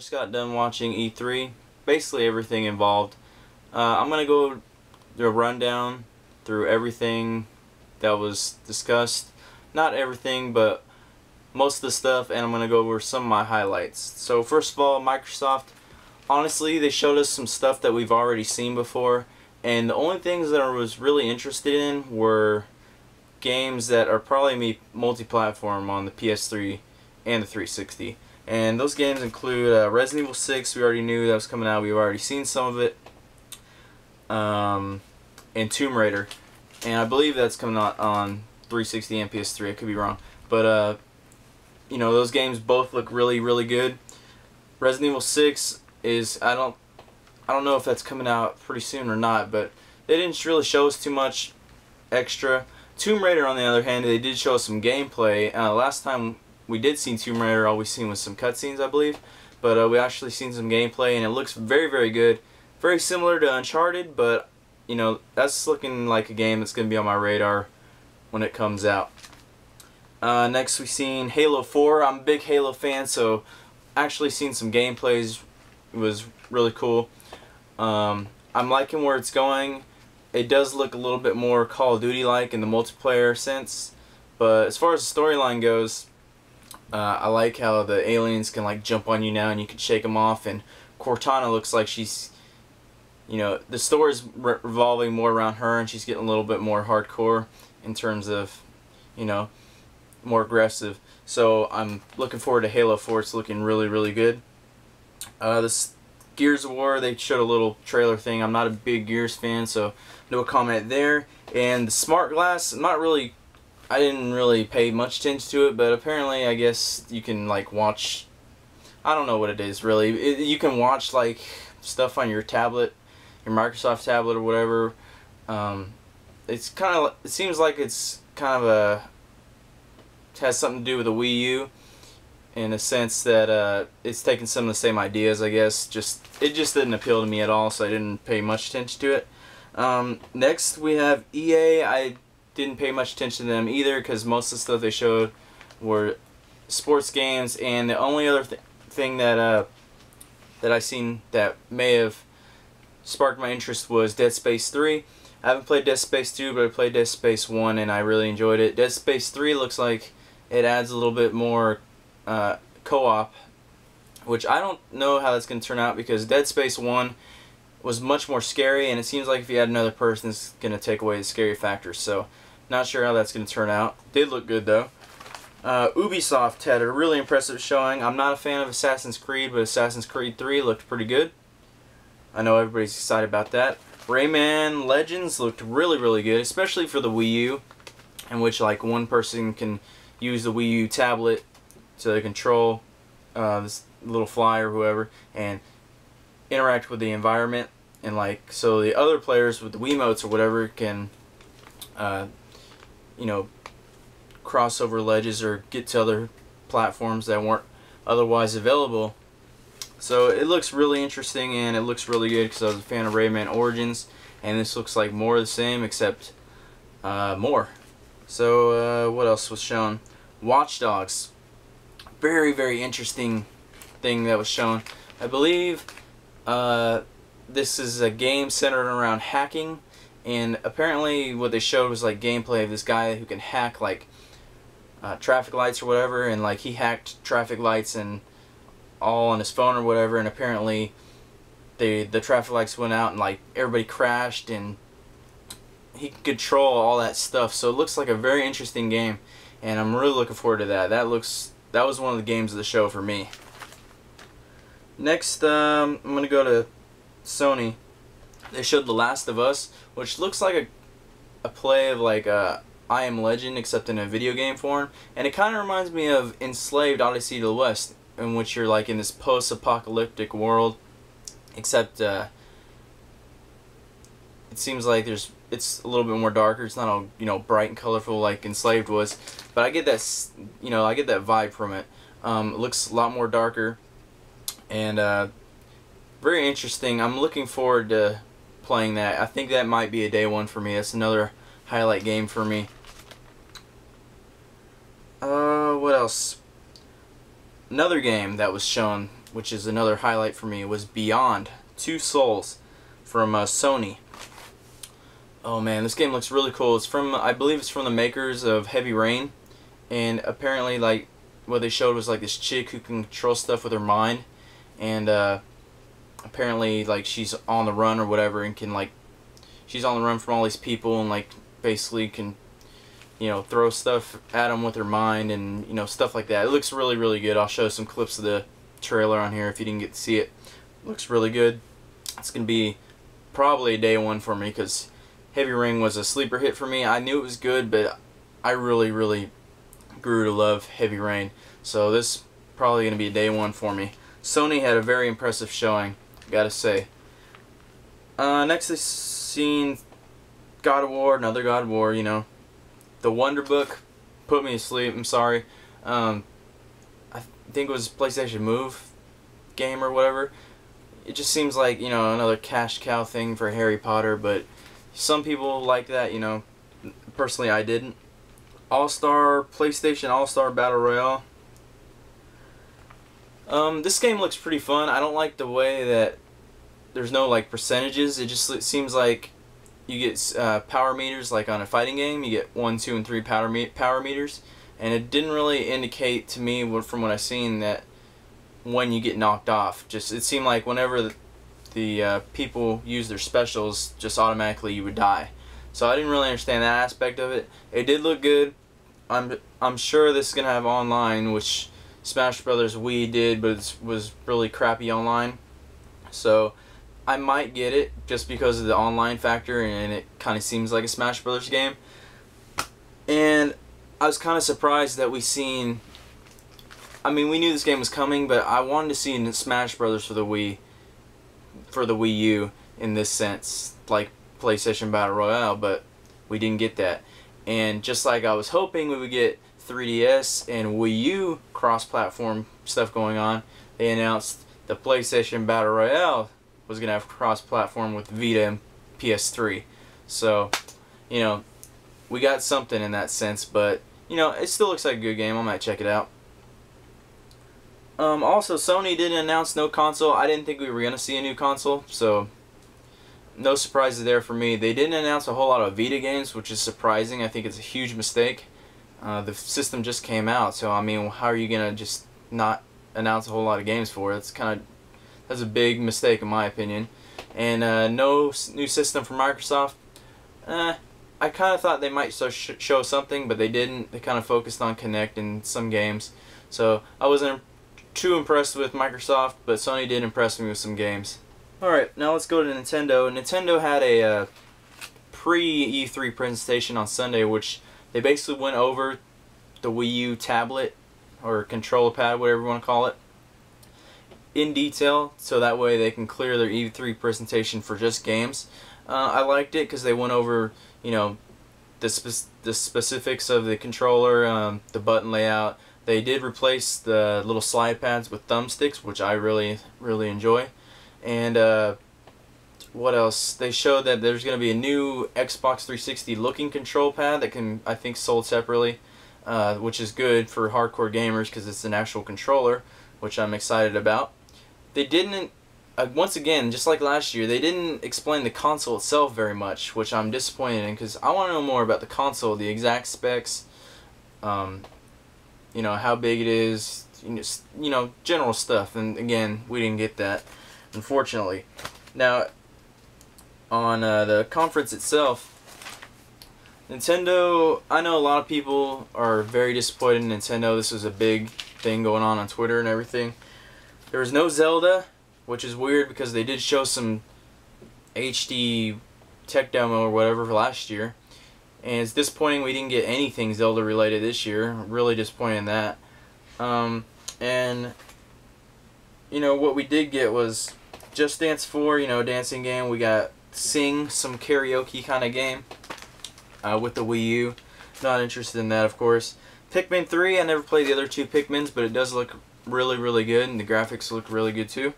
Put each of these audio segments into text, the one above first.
just got done watching E3, basically everything involved. I'm going to go do a rundown through everything that was discussed. Not everything, but most of the stuff, and I'm going to go over some of my highlights. So first of all, Microsoft, honestly, they showed us some stuff that we've already seen before, and the only things that I was really interested in were games that are probably multi-platform on the PS3 and the 360. And those games include Resident Evil 6, we already knew that was coming out, we've already seen some of it, and Tomb Raider. And I believe that's coming out on 360 and PS3, I could be wrong. But, you know, those games both look really, really good. Resident Evil 6 is, I don't know if that's coming out pretty soon or not, but they didn't really show us too much extra. Tomb Raider, on the other hand, they did show us some gameplay. Last time we did see Tomb Raider, all we seen was some cutscenes, I believe. But we actually seen some gameplay, and it looks very, very good. Very similar to Uncharted, but, you know, that's looking like a game that's going to be on my radar when it comes out. Next, we've seen Halo 4. I'm a big Halo fan, so actually seeing some gameplays was really cool. I'm liking where it's going. It does look a little bit more Call of Duty-like in the multiplayer sense, but as far as the storyline goes, I like how the aliens can like jump on you now and you can shake them off, and Cortana looks like she's, you know, the story's revolving more around her, and she's getting a little bit more hardcore in terms of, you know, more aggressive. So I'm looking forward to Halo 4. It's looking really, really good. This Gears of War, they showed a little trailer thing. I'm not a big Gears fan, so no comment there. And the smart glass, I didn't really pay much attention to it, but apparently I guess you can like watch, I don't know what it is really. You can watch like stuff on your tablet, your Microsoft tablet or whatever. It's kind of, it seems like it's kind of has something to do with the Wii U, in a sense that it's taking some of the same ideas, I guess. It just didn't appeal to me at all, so I didn't pay much attention to it. Next we have EA. I didn't pay much attention to them either, because most of the stuff they showed were sports games, and the only other thing that I seen that may have sparked my interest was Dead Space 3. I haven't played Dead Space 2, but I played Dead Space 1 and I really enjoyed it. Dead Space 3 looks like it adds a little bit more co-op, which I don't know how that's going to turn out, because Dead Space 1 was much more scary, and it seems like if you add another person, it's going to take away the scary factor. So, not sure how that's going to turn out. Did look good though. Ubisoft had a really impressive showing. I'm not a fan of Assassin's Creed, but Assassin's Creed 3 looked pretty good. I know everybody's excited about that. Rayman Legends looked really, really good, especially for the Wii U, in which like one person can use the Wii U tablet to control this little fly or whoever and interact with the environment, and like so the other players with the Wiimotes or whatever can you know, cross over ledges or get to other platforms that weren't otherwise available. So it looks really interesting, and it looks really good, because I was a fan of Rayman Origins, and this looks like more of the same except more. So what else was shown? Watch Dogs. Very, very interesting thing that was shown. I believe this is a game centered around hacking, and apparently what they showed was like gameplay of this guy who can hack like traffic lights or whatever, and like he hacked traffic lights and all on his phone or whatever, and apparently the traffic lights went out and like everybody crashed, and he could control all that stuff. So it looks like a very interesting game, and I'm really looking forward to that. That was one of the games of the show for me. Next, I'm gonna go to Sony. They showed The Last of Us, which looks like a play of like I Am Legend, except in a video game form, and it kind of reminds me of Enslaved: Odyssey to the West, in which you're like in this post-apocalyptic world, except it seems like it's a little bit more darker. It's not all, you know, bright and colorful like Enslaved was, but I get that, you know, I get that vibe from it. It looks a lot more darker, and very interesting. I'm looking forward to playing that. I think that might be a day one for me. That's another highlight game for me. What else? Another game that was shown which is another highlight for me, was Beyond Two Souls from Sony. Oh man, this game looks really cool. It's from, I believe it's from the makers of Heavy Rain, and apparently like what they showed was like this chick who can control stuff with her mind, and apparently like she's on the run or whatever, and can like, she's on the run from all these people, and like basically can, you know, throw stuff at them with her mind, and you know, stuff like that. It looks really, really good. I'll show some clips of the trailer on here if you didn't get to see it. It looks really good. It's gonna be probably a day one for me, because Heavy Rain was a sleeper hit for me. I knew it was good, but I really, really grew to love Heavy Rain. So this is probably gonna be a day one for me. Sony had a very impressive showing, gotta say. Next, I seen God of War, another God of War. You know, the Wonder Book put me to sleep. I'm sorry. I think it was PlayStation Move game or whatever. It just seems like, you know, another cash cow thing for Harry Potter, but some people like that, you know. Personally, I didn't. PlayStation All-Star Battle Royale. This game looks pretty fun. I don't like the way that there's no like percentages. It just seems like you get power meters, like on a fighting game. You get 1, 2, and 3 power meters, and it didn't really indicate to me, from what I've seen, that when you get knocked off. Just it seemed like whenever the people use their specials, just automatically you would die. So I didn't really understand that aspect of it. It did look good. I'm sure this is gonna have online, which Smash Brothers Wii did, but it was really crappy online. So I might get it just because of the online factor, and it kind of seems like a Smash Brothers game. And I was kind of surprised that we seen. I mean, we knew this game was coming, but I wanted to see Smash Brothers for the Wii U in this sense, like PlayStation Battle Royale, but we didn't get that. And just like I was hoping we would get 3DS and Wii U cross-platform stuff going on, they announced the PlayStation Battle Royale was going to have cross-platform with Vita and PS3. So, you know, we got something in that sense, but, you know, it still looks like a good game. I might check it out. Also, Sony didn't announce no console. I didn't think we were going to see a new console, so no surprises there for me. They didn't announce a whole lot of Vita games, which is surprising. I think it's a huge mistake. The system just came out, so I mean, how are you going to just not announce a whole lot of games for it? That's a big mistake in my opinion. And no new system from Microsoft. I kind of thought they might show something, but they didn't. They kind of focused on Kinect in some games. So I wasn't too impressed with Microsoft, but Sony did impress me with some games. Alright, now let's go to Nintendo. Nintendo had a pre-E3 presentation on Sunday, which they basically went over the Wii U tablet, or controller pad, whatever you want to call it, in detail, so that way they can clear their E3 presentation for just games. I liked it because they went over, you know, the specifics of the controller, the button layout. They did replace the little slide pads with thumbsticks, which I really, really enjoy. And what else? They showed that there's going to be a new Xbox 360 looking control pad that can, I think, sold separately, which is good for hardcore gamers because it's an actual controller, which I'm excited about. They didn't, once again, just like last year, they didn't explain the console itself very much, which I'm disappointed in because I want to know more about the console, the exact specs, you know, how big it is, you know, general stuff. And again, we didn't get that, unfortunately. Now, on the conference itself, Nintendo, I know a lot of people are very disappointed in Nintendo. This was a big thing going on Twitter and everything. There was no Zelda, which is weird because they did show some HD tech demo or whatever for last year. And it's disappointing we didn't get anything Zelda related this year. Really disappointed in that. And, you know, what we did get was Just Dance 4, you know, dancing game. We got Sing, some karaoke kind of game with the Wii U. Not interested in that, of course. Pikmin 3, I never played the other two Pikmins, but it does look really, really good, and the graphics look really good too.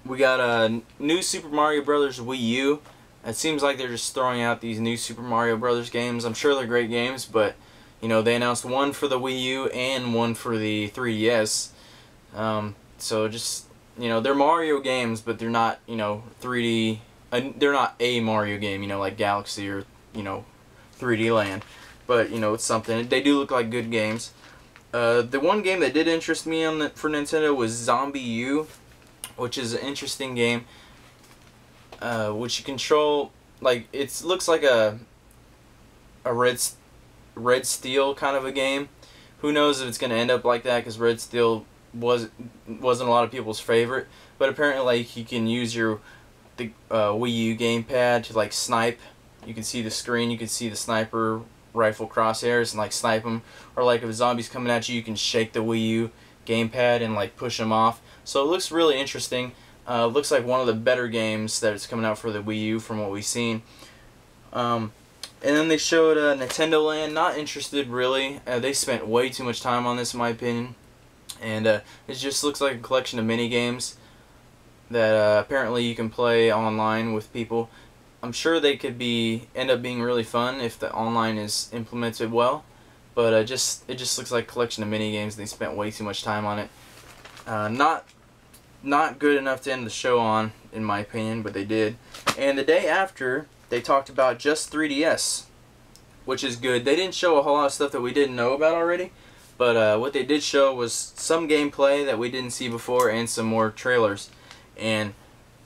We got a new Super Mario Brothers Wii U. It seems like they're just throwing out these new Super Mario Brothers games. I'm sure they're great games, but you know, they announced one for the Wii U and one for the 3DS. So just, they're Mario games, but they're not, 3D. They're not a Mario game, like Galaxy or 3D Land. But it's something. They do look like good games. The one game that did interest me for Nintendo was ZombiU, which is an interesting game. Which you control, like, it looks like a Red Steel kind of a game. Who knows if it's going to end up like that, because Red Steel wasn't a lot of people's favorite. But apparently, like, you can use the Wii U gamepad to, like, snipe. You can see the screen, you can see the sniper rifle crosshairs and, like, snipe them. Or, like, if a zombie's coming at you, you can shake the Wii U gamepad and, like, push them off. So it looks really interesting. Looks like one of the better games that is coming out for the Wii U from what we've seen. And then they showed Nintendo Land. Not interested, really. They spent way too much time on this, in my opinion. And it just looks like a collection of mini games that apparently you can play online with people. I'm sure they could end up being really fun if the online is implemented well. But it just looks like a collection of mini games. They spent way too much time on it. Not good enough to end the show on, in my opinion, but they did. And the day after, they talked about just 3DS, which is good. They didn't show a whole lot of stuff that we didn't know about already, but what they did show was some gameplay that we didn't see before and some more trailers. And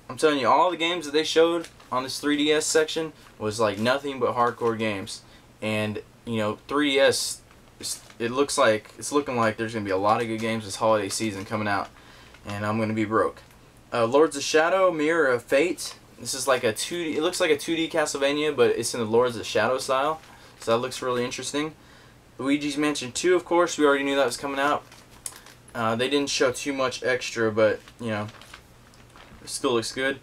I'm telling you, all the games that they showed on this 3DS section was like nothing but hardcore games. And 3DS, it's looking like there's gonna be a lot of good games this holiday season coming out, and I'm gonna be broke. Lords of Shadow, Mirror of Fate. This is like a 2D. It looks like a 2D Castlevania, but it's in the Lords of Shadow style. So that looks really interesting. Luigi's Mansion 2, of course, we already knew that was coming out. They didn't show too much extra, but it still looks good.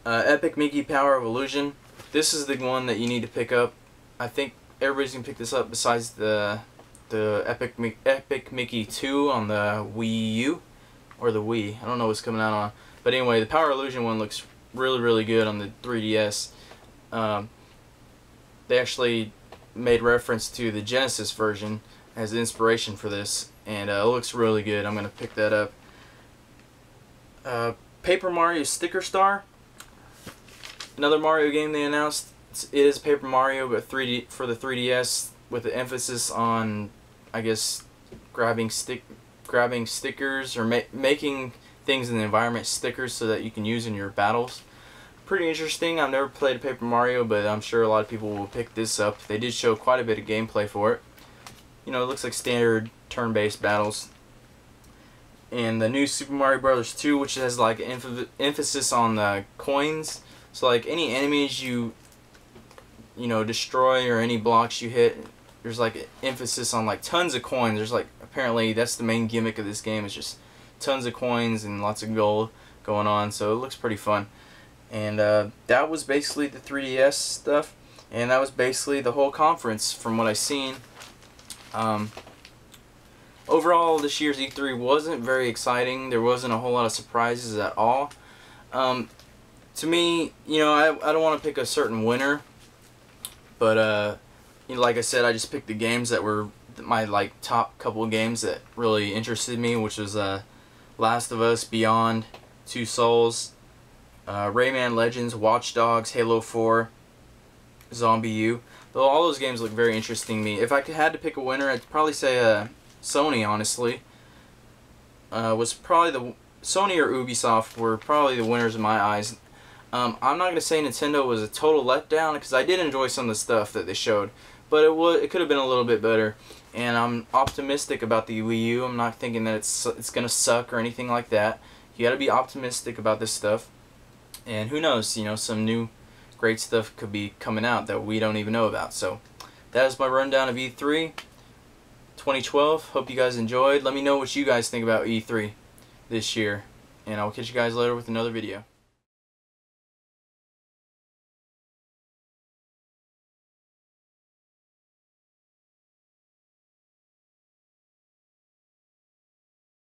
Epic Mickey Power of Illusion. This is the one that you need to pick up. I think everybody's gonna pick this up besides the Epic Mickey 2 on the Wii U or the Wii. I don't know what's coming out on. But anyway, the Power Illusion one looks really good on the 3DS. They actually made reference to the Genesis version as inspiration for this, and it looks really good. I'm gonna pick that up. Paper Mario Sticker Star, another Mario game they announced. It is Paper Mario, but 3D for the 3DS, with the emphasis on, I guess, grabbing stickers or making things in the environment stickers so that you can use in your battles. Pretty interesting. I've never played Paper Mario, but I'm sure a lot of people will pick this up. They did show quite a bit of gameplay for it. It looks like standard turn-based battles. And the new Super Mario Bros. 2, which has like emphasis on the coins. So like any enemies you destroy or any blocks you hit, there's like an emphasis on like tons of coins. There's like, apparently that's the main gimmick of this game, is just tons of coins and lots of gold going on. So it looks pretty fun. And that was basically the 3DS stuff, and that was basically the whole conference from what I've seen. Overall, this year's E3 wasn't very exciting. There wasn't a whole lot of surprises at all. To me, I don't want to pick a certain winner, but like I said, I just picked the games that were my top couple of games that really interested me, which was Last of Us, Beyond, Two Souls, Rayman Legends, Watch Dogs, Halo 4, ZombiU. Though all those games look very interesting to me. If I had to pick a winner, I'd probably say Sony, honestly. Was probably Sony or Ubisoft were probably the winners in my eyes. I'm not going to say Nintendo was a total letdown, because I did enjoy some of the stuff that they showed, but it could have been a little bit better. And I'm optimistic about the Wii U. I'm not thinking that it's going to suck or anything like that. You got to be optimistic about this stuff. And who knows, some new great stuff could be coming out that we don't even know about. So that is my rundown of E3 2012. Hope you guys enjoyed. Let me know what you guys think about E3 this year. And I'll catch you guys later with another video.